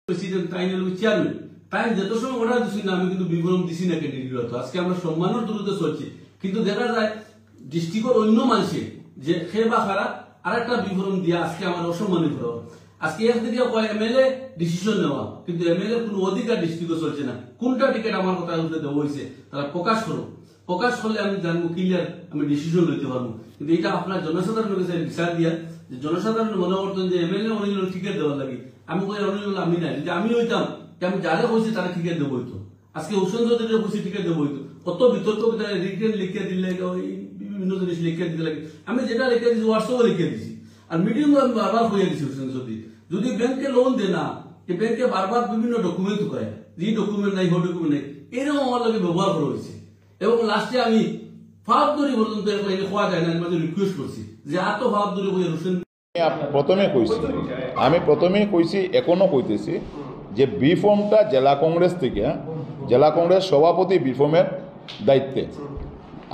President তাই হলো chairman তাই যত সময় অর্ডার দিচ্ছি না আমি কিন্তু বিবরণ দিছি না ক্যান্ডিডেট আজকে আমরা সম্মানের দূরত্বে চলছি কিন্তু দেখা যায় ডিস্ট্রিক্টের অন্য মানুষে যে খে বা খারাপ আর একটা বিবরণ দিয়া আজকে আমার অসম্মানিত হওয়া আজকে একদিকে কয় এমএলএ ডিসিশন নেওয়া কিন্তু এমএলএ কোনো অধিকার ডিস্ট্রিক্টে চলছে না কোনটা টিকিট আমার কথা দেওয়া হয়েছে তারা প্রকাশ করলে আমি জানবো ক্লিয়ার আমি ডিসিশন নিতে পারবো কিন্তু এটা আপনার জনসাধারণের কাছে বিচার দিয়া যে জনসাধারণ মনে করতেন যে এমএলএ অনিল টিকিট দেওয়ার লাগে আমি কই অনিল আমি নাই যদি আমি হইতাম আমি যারা হয়েছে তারা টিকিট দেবো হইতো আজকে হুসেন চৌধুরী হয়েছে টিকিট দেবো হইতো কত বিতর্ক রিটেন লিখে দিলে বিভিন্ন জিনিস লিখে দিতে লাগে আমি যেটা লিখে দিচ্ছি হোয়াটসঅ্যাপে লিখে দিচ্ছি আর মিডিয়াম আমি বারবার হয়ে দিচ্ছি হুসেন চৌধুরী যদি ব্যাংকে লোন দে না ব্যাংকে বারবার বিভিন্ন ডকুমেন্ট করে যে ডকুমেন্ট নাই হো ডকুমেন্ট নাই এরকম আমার লগে ব্যবহার করা হয়েছে এবং লাস্টে আমি ফাঁদ ধরি পর্যন্ত খোয়া যায় না আমি রিকোয়েস্ট করছি যে এত ফাঁদ ধরে বই হোসেন আমি প্রথমেই কইছি এখনো কইতেছি যে বি ফর্মটা জেলা কংগ্রেস থেকে জেলা কংগ্রেস সভাপতি বি ফর্মের দায়িত্বে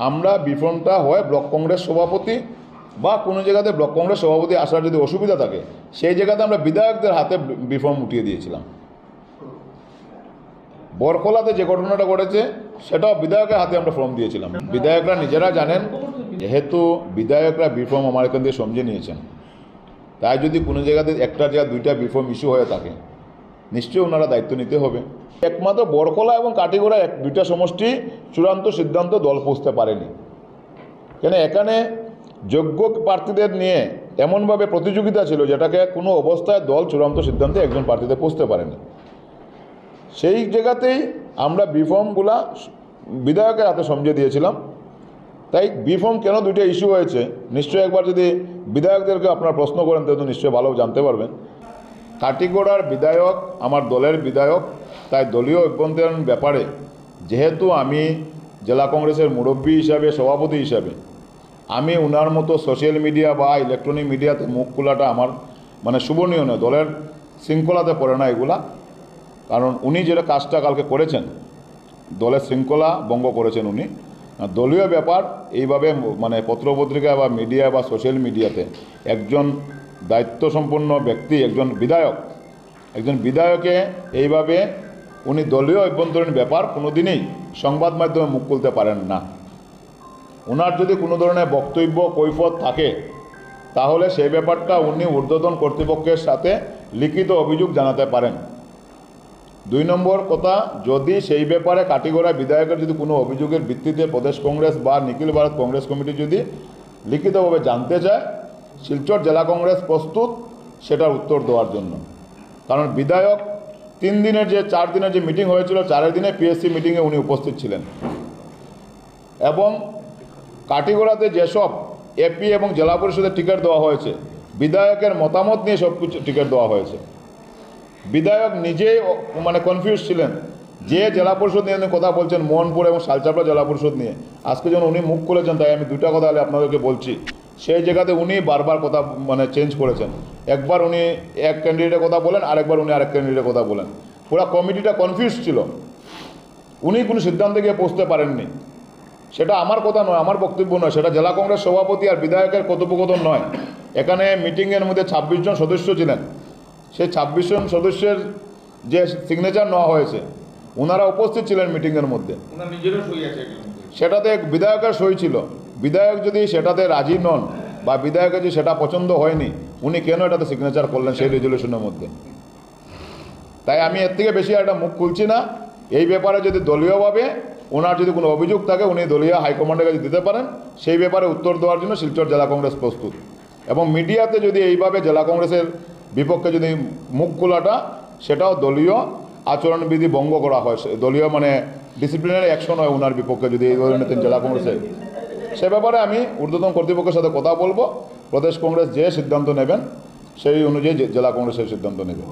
আমরা বি ফর্মটা হয় ব্লক কংগ্রেস সভাপতি বা কোনো জায়গাতে ব্লক কংগ্রেস সভাপতি আসার যদি অসুবিধা থাকে সেই জায়গাতে আমরা বিধায়কদের হাতে বি ফর্ম উঠিয়ে দিয়েছিলাম। বরকলাতে যে ঘটনাটা ঘটেছে সেটাও বিধায়কের হাতে আমরা ফর্ম দিয়েছিলাম। বিধায়করা নিজেরা জানেন যেহেতু বিধায়করা বি ফর্ম আমার এখান থেকে সমঝে নিয়েছেন তাই যদি কোনো জায়গাতে একটা জায়গা দুইটা বি ফর্ম ইস্যু হয়ে থাকে নিশ্চয়ই ওনারা দায়িত্ব নিতে হবে। একমাত্র বরকলা এবং কাটিগড়া দুইটা সমষ্টি চূড়ান্ত সিদ্ধান্ত দল পৌঁছতে পারেনি কেন এখানে যোগ্য প্রার্থীদের নিয়ে এমনভাবে প্রতিযোগিতা ছিল যেটাকে কোনো অবস্থায় দল চূড়ান্ত সিদ্ধান্তে একজন প্রার্থীতে পৌঁছতে পারেনি। সেই জায়গাতেই আমরা বি ফর্মগুলা বিধায়কের হাতে সমঝে দিয়েছিলাম। তাই বি ফর্ম কেন দুইটা ইস্যু হয়েছে নিশ্চয়ই একবার যদি বিধায়কদেরকে আপনারা প্রশ্ন করেন তাহলে নিশ্চয়ই ভালো জানতে পারবেন। কাটিগড়ার বিধায়ক আমার দলের বিধায়ক তাই দলীয় অভ্যন্তরীণ ব্যাপারে যেহেতু আমি জেলা কংগ্রেসের মুরব্বী হিসাবে সভাপতি হিসাবে আমি ওনার মতো সোশ্যাল মিডিয়া বা ইলেকট্রনিক মিডিয়াতে মুখ খোলাটা আমার মানে শুভনীয় নয়, দলের শৃঙ্খলাতে পড়ে না এগুলা। কারণ উনি যেটা কাজটা কালকে করেছেন দলের শৃঙ্খলা ভঙ্গ করেছেন উনি। দলীয় ব্যাপার এইভাবে মানে পত্রপত্রিকা বা মিডিয়া বা সোশ্যাল মিডিয়াতে একজন দায়িত্বসম্পন্ন ব্যক্তি একজন বিধায়কে এইভাবে উনি দলীয় অভ্যন্তরীণ ব্যাপার কোনো দিনই সংবাদ মাধ্যমে মুখ খুলতে পারেন না। ওনার যদি কোনো ধরনের বক্তব্য কৈফিয়ত থাকে তাহলে সেই ব্যাপারটা উনি ঊর্ধ্বতন কর্তৃপক্ষের সাথে লিখিত অভিযোগ জানাতে পারেন। 2 নম্বর কথা, যদি সেই ব্যাপারে কাটিগড়া বিধায়কের যদি কোনো অভিযোগের ভিত্তিতে প্রদেশ কংগ্রেস বা নিখিল ভারত কংগ্রেস কমিটি যদি লিখিতভাবে জানতে চায় শিলচর জেলা কংগ্রেস প্রস্তুত সেটার উত্তর দেওয়ার জন্য। কারণ বিধায়ক 4 দিনের যে মিটিং হয়েছিল 4 দিনে পিএসসি মিটিংয়ে উনি উপস্থিত ছিলেন এবং কাটিগড়াতে যেসব এপি এবং জেলা পরিষদের টিকিট দেওয়া হয়েছে বিধায়কের মতামত নিয়ে সব কিছু টিকিট দেওয়া হয়েছে। বিধায়ক নিজেই মানে কনফিউজ ছিলেন যে জেলা পরিষদ নিয়ে কথা বলছেন মোহনপুর এবং শালচাপড়া জেলা পরিষদ নিয়ে। আজকে যখন উনি মুখ খুলেছেন তাই আমি দুটা কথা আপনাদেরকে বলছি। সেই জায়গাতে উনি বারবার কথা মানে চেঞ্জ করেছেন। একবার উনি এক ক্যান্ডিডেটের কথা বলেন আরেকবার উনি আরেক ক্যান্ডিডেটের কথা বলেন। পুরো কমিটিটা কনফিউজ ছিল, উনি কোনো সিদ্ধান্তে গিয়ে পৌঁছতে পারেননি। সেটা আমার কথা নয়, আমার বক্তব্য নয়, সেটা জেলা কংগ্রেস সভাপতি আর বিধায়কের কথোপকথন নয়। এখানে মিটিংয়ের মধ্যে 26 জন সদস্য ছিলেন, সেই 26 জন সদস্যের যে সিগনেচার নেওয়া হয়েছে ওনারা উপস্থিত ছিলেন মিটিংয়ের মধ্যে, সেটাতে বিধায়কের সই ছিল। বিধায়ক যদি সেটাতে রাজি নন বা বিধায়কের যদি সেটা পছন্দ হয়নি উনি কেন এটাতে সিগনেচার করলেন সেই রেজলিউশনের মধ্যে? তাই আমি এর থেকে বেশি একটা মুখ খুলছি না। এই ব্যাপারে যদি দলীয়ভাবে ওনার যদি কোনো অভিযোগ থাকে উনি দলীয় হাইকমান্ডের কাছে দিতে পারেন, সেই ব্যাপারে উত্তর দেওয়ার জন্য শিলচর জেলা কংগ্রেস প্রস্তুত। এবং মিডিয়াতে যদি এইভাবে জেলা কংগ্রেসের বিপক্ষে যদি মুখ খোলাটা সেটাও দলীয় আচরণবিধি ভঙ্গ করা হয়, দলীয় মানে ডিসিপ্লিনারি অ্যাকশন হয় ওনার বিপক্ষে যদি এই ধরনের জেলা কংগ্রেসের। সে ব্যাপারে আমি ঊর্ধ্বতন কর্তৃপক্ষের সাথে কথা বলবো, প্রদেশ কংগ্রেস যে সিদ্ধান্ত নেবেন সেই অনুযায়ী জেলা কংগ্রেসের সিদ্ধান্ত নেবে।